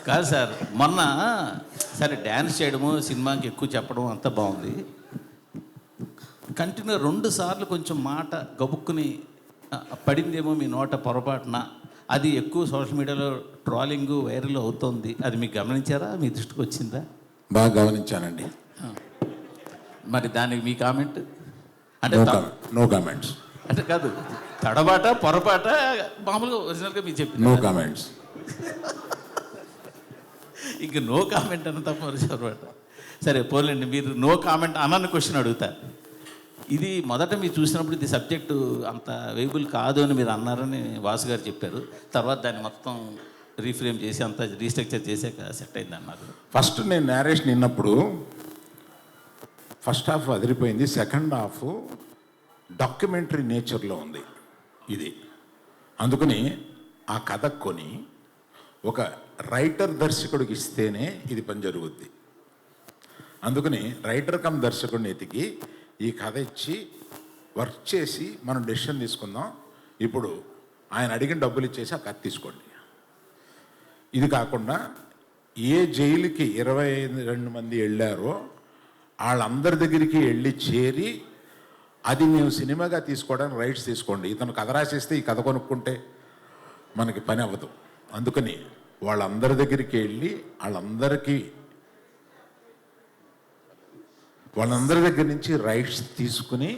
కాదు సార్, మొన్న సరే డ్యాన్స్ చేయడము సినిమాకి ఎక్కువ చెప్పడం అంతా బాగుంది. కంటిన్యూ 2 సార్లు కొంచెం మాట గబుక్కుని పడిందేమో మీ నోట పొరపాటున, అది ఎక్కువ సోషల్ మీడియాలో ట్రోలింగ్ వైరల్ అవుతోంది. అది మీకు గమనించారా? మీ దృష్టికి వచ్చిందా? బాగా గమనించానండి. మరి దానికి మీ కామెంట్? అంటే నో కామెంట్స్. అంటే కాదు, తడబాట పొరపాట మామూలుగా ఒరిజినల్గా మీరు చెప్పి నో కామెంట్స్. ఇంక నో కామెంట్ అన్న తప్ప పొరపాట. సరే పోలేండి, మీరు నో కామెంట్ అన్న క్వశ్చన్ అడుగుతా. ఇది మొదట మీరు చూసినప్పుడు ఇది సబ్జెక్టు అంత వేయబుల్ కాదు అని మీరు అన్నారని వాసు గారు చెప్పారు. తర్వాత దాన్ని మొత్తం రీఫ్రేమ్ చేసి అంతా రీస్ట్రక్చర్ చేసాక సెట్ అయింది అన్నారు. ఫస్ట్ నేను నేరేషన్ విన్నప్పుడు ఫస్ట్ హాఫ్ అదిరిపోయింది, సెకండ్ హాఫ్ డాక్యుమెంటరీ నేచర్లో ఉంది ఇది. అందుకని ఆ కథ కొని ఒక రైటర్ దర్శకుడికి ఇస్తేనే ఇది పని జరుగుద్ది. అందుకని రైటర్ కమ్ దర్శకుడిని ఎతికి ఈ కథ ఇచ్చి వర్క్ చేసి మనం డెసిషన్ తీసుకుందాం. ఇప్పుడు ఆయన అడిగిన డబ్బులు ఇచ్చేసి ఆ కథ తీసుకోండి. ఇది కాకుండా ఏ జైలుకి 22 మంది వెళ్ళారో వాళ్ళందరి దగ్గరికి వెళ్ళి చేరి అది మేము సినిమాగా తీసుకోవడానికి రైట్స్ తీసుకోండి, ఇతను కథ రాసేస్తే ఈ కథ కొనుక్కుంటే మనకి పని అవ్వదు. అందుకని వాళ్ళందరి దగ్గరికి వెళ్ళి వాళ్ళందరి దగ్గర నుంచి రైట్స్ తీసుకుని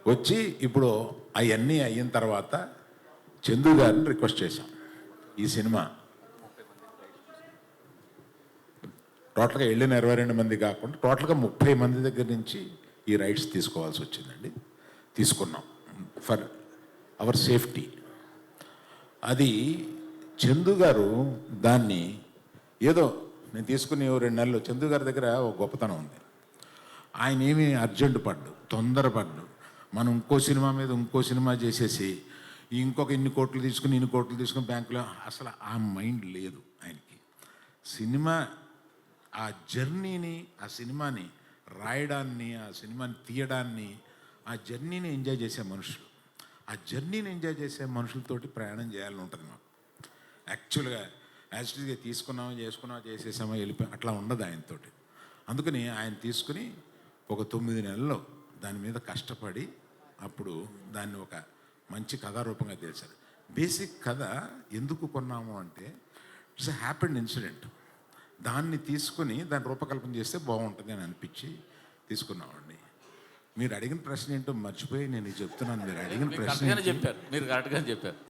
వచ్చి ఇప్పుడు అవన్నీ అయిన తర్వాత చందు గారిని రిక్వెస్ట్ చేశాం. ఈ సినిమా టోటల్గా వెళ్ళిన 22 మంది కాకుండా టోటల్గా 30 మంది దగ్గర నుంచి ఈ రైట్స్ తీసుకోవాల్సి వచ్చిందండి. తీసుకున్నాం ఫర్ అవర్ సేఫ్టీ. అది చందు గారు దాన్ని ఏదో నేను తీసుకుని 2 నెలలు చందు గారి దగ్గర ఒక గొప్పతనం ఉంది. ఆయన ఏమీ అర్జెంట్ తొందరపడ్డు మనం ఇంకో సినిమా మీద ఇంకో సినిమా చేసేసి ఇంకొక ఇన్ని కోట్లు తీసుకుని బ్యాంకులో అసలు ఆ మైండ్ లేదు ఆయనకి. సినిమా ఆ జర్నీని, ఆ సినిమాని రాయడాన్ని, ఆ సినిమాని తీయడాన్ని, ఆ జర్నీని ఎంజాయ్ చేసే మనుషులు. ఆ జర్నీని ఎంజాయ్ చేసే మనుషులతోటి ప్రయాణం చేయాలని ఉంటుంది మాకు. యాక్చువల్గా యాక్చువల్గా చేసుకున్నామా చేసేసామా వెళ్ళిపోయి అట్లా ఉండదు ఆయనతోటి. అందుకని ఆయన తీసుకుని ఒక 9 నెలల్లో దాని మీద కష్టపడి అప్పుడు దాన్ని ఒక మంచి కథారూపంగా తెలిసారు. బేసిక్ కథ ఎందుకు కొన్నాము అంటే ఇట్స్ ఎ హ్యాపెండ్ ఇన్సిడెంట్. దాన్ని తీసుకుని దాని రూపకల్పన చేస్తే బాగుంటుంది అని అనిపించి తీసుకున్నామండి. మీరు అడిగిన ప్రశ్న ఏంటో మర్చిపోయి నేను చెప్తున్నాను. మీరు అడిగిన ప్రశ్న చెప్పారు, మీరు కరెక్ట్గానే చెప్పారు.